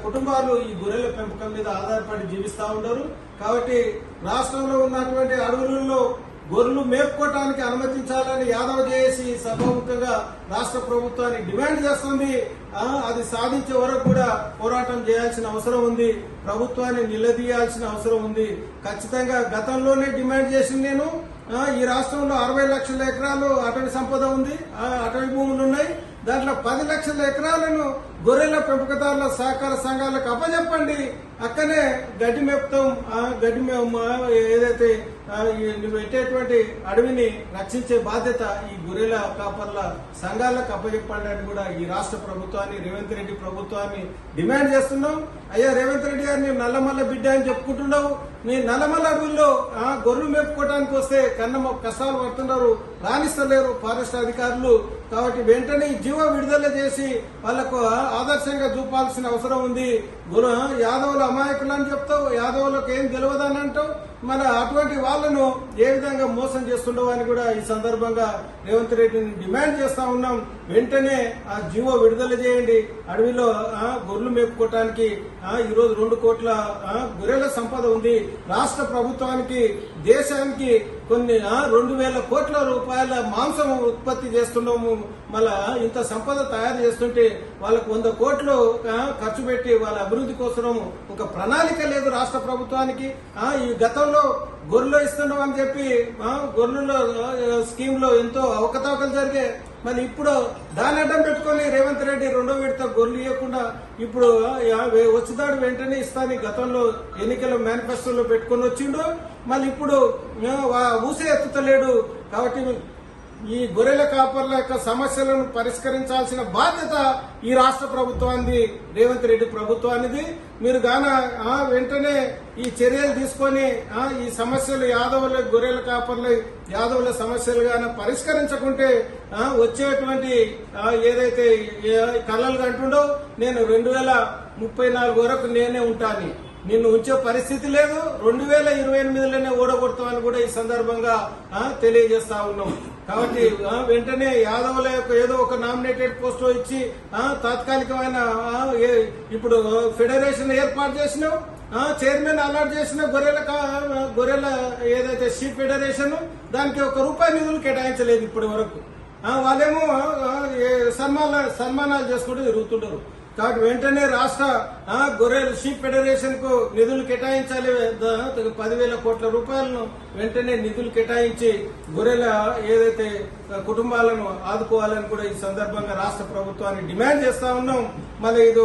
కుటుంబాలు ఈ గొర్రెల పెంపకం మీద ఆధారపడి జీవిస్తా ఉన్నారు. కాబట్టి రాష్ట్రంలో ఉన్నటువంటి అడవులలో గొర్రెలు మేపుకోవటానికి అనుమతించాలని యాదవ జేఏసీ సభాముఖంగా రాష్ట్ర ప్రభుత్వాన్ని డిమాండ్ చేస్తుంది. అది సాధించే వరకు కూడా పోరాటం చేయాల్సిన అవసరం ఉంది. ప్రభుత్వాన్ని నిలదీయాల్సిన అవసరం ఉంది. ఖచ్చితంగా గతంలోనే డిమాండ్ చేసింది నేను. ఈ రాష్ట్రంలో 60 లక్షల ఎకరాలు అటవీ సంపద ఉంది, అటవీ భూములు ఉన్నాయి. దాంట్లో 10 లక్షల ఎకరాలను గొర్రెల పెంపకదారుల సహకార సంఘాలకు అప్పచెప్పండి. అక్కనే గడ్డి మేపుతాం. గడ్డి ఏదైతే పెట్టేటువంటి అడవిని రక్షించే బాధ్యత ఈ గొర్రెల కాపర్ల సంఘాలకు అప్పచెప్పండి అని కూడా ఈ రాష్ట్ర ప్రభుత్వాన్ని, రేవంత్ రెడ్డి ప్రభుత్వాన్ని డిమాండ్ చేస్తున్నాం. అయ్యా రేవంత్ రెడ్డి గారు నేను నల్లమల్ల బిడ్డ అని చెప్పుకుంటున్నావు. నీ నల్లమల్ల అడవుల్లో గొర్రెలు మేపుకోవడానికి వస్తే కష్టాలు పడుతున్నారు, రాణిస్తలేరు ఫారెస్ట్ అధికారులు. కాబట్టి వెంటనే జీవో విడుదల చేసి వాళ్లకు ఆదర్శంగా చూపాల్సిన అవసరం ఉంది. యాదవుల అమాయకులు అని చెప్తావు, యాదవులకు ఏం తెలియదని అంటావు. మన అటువంటి వాళ్లను ఏ విధంగా మోసం చేస్తుండవు అని కూడా ఈ సందర్భంగా రేవంత్ రెడ్డిని డిమాండ్ చేస్తా ఉన్నాం. వెంటనే ఆ జీవో విడుదల చేయండి. అడవిలో గొర్రెలు మేపుకోవటానికి ఈరోజు 2 కోట్ల గొర్రెల సంపద ఉంది. రాష్ట్ర ప్రభుత్వానికి, దేశానికి కొన్ని 2,000 కోట్ల రూపాయల మాంసం ఉత్పత్తి చేస్తున్నాము. మళ్ళా ఇంత సంపద తయారు చేస్తుంటే వాళ్ళకు 100 కోట్లు ఖర్చు పెట్టి వాళ్ళ అభివృద్ధి కోసం ఒక ప్రణాళిక లేదు రాష్ట్ర ప్రభుత్వానికి. ఈ గతంలో గొర్రెలు ఇస్తున్నాం అని చెప్పి గొర్రెల స్కీమ్ లో ఎంతో అవకతవకలు జరిగాయి. మరి ఇప్పుడు దాని అడ్డం పెట్టుకుని రేవంత్ రెడ్డి 2వ విడత గొర్రెలు ఇవ్వకుండా ఇప్పుడు వచ్చిదాడు వెంటనే ఇస్తాను గతంలో ఎన్నికల మేనిఫెస్టోలో పెట్టుకుని వచ్చిండు. మళ్ళీ ఇప్పుడు ఊసే ఎత్తుతలేడు. కాబట్టి ఈ గొర్రెల కాపర్ల యొక్క సమస్యలను పరిష్కరించాల్సిన బాధ్యత ఈ రాష్ట్ర ప్రభుత్వానికి, రేవంత్ రెడ్డి ప్రభుత్వానిది. మీరు వెంటనే ఈ చర్యలు తీసుకొని ఈ సమస్యలు యాదవుల, గొర్రెల కాపర్ల, యాదవుల సమస్యలు పరిష్కరించకుంటే వచ్చేటువంటి ఏదైతే కలలు కంటుండో నేను 2034 వరకు నేనే ఉంటాను, నిన్ను ఉంచే పరిస్థితి లేదు, 2028లోనే ఓడగొడతామని కూడా ఈ సందర్భంగా తెలియజేస్తా ఉన్నాం. కాబట్టి వెంటనే యాదవుల యొక్క ఏదో ఒక నామినేటెడ్ పోస్ట్ ఇచ్చి తాత్కాలికమైన ఇప్పుడు ఫెడరేషన్ ఏర్పాటు చేసినావు, చైర్మన్ అలాట్ చేసిన గొర్రెల ఏదైతే షీప్ ఫెడరేషన్ దానికి ₹1 నిధులు కేటాయించలేదు ఇప్పటి వరకు. వాళ్ళేమో సన్మానాలు చేసుకుంటూ తిరుగుతుంటారు. కాబట్టి వెంటనే రాష్ట్ర గొర్రెల షీప్ ఫెడరేషన్ కు నిధులు కేటాయించాలి. 10,000 కోట్ల రూపాయలను వెంటనే నిధులు కేటాయించి గొర్రెల ఏదైతే కుటుంబాలను ఆదుకోవాలని కూడా ఈ సందర్భంగా రాష్ట్ర ప్రభుత్వాన్ని డిమాండ్ చేస్తా ఉన్నాం. మళ్ళీ ఇది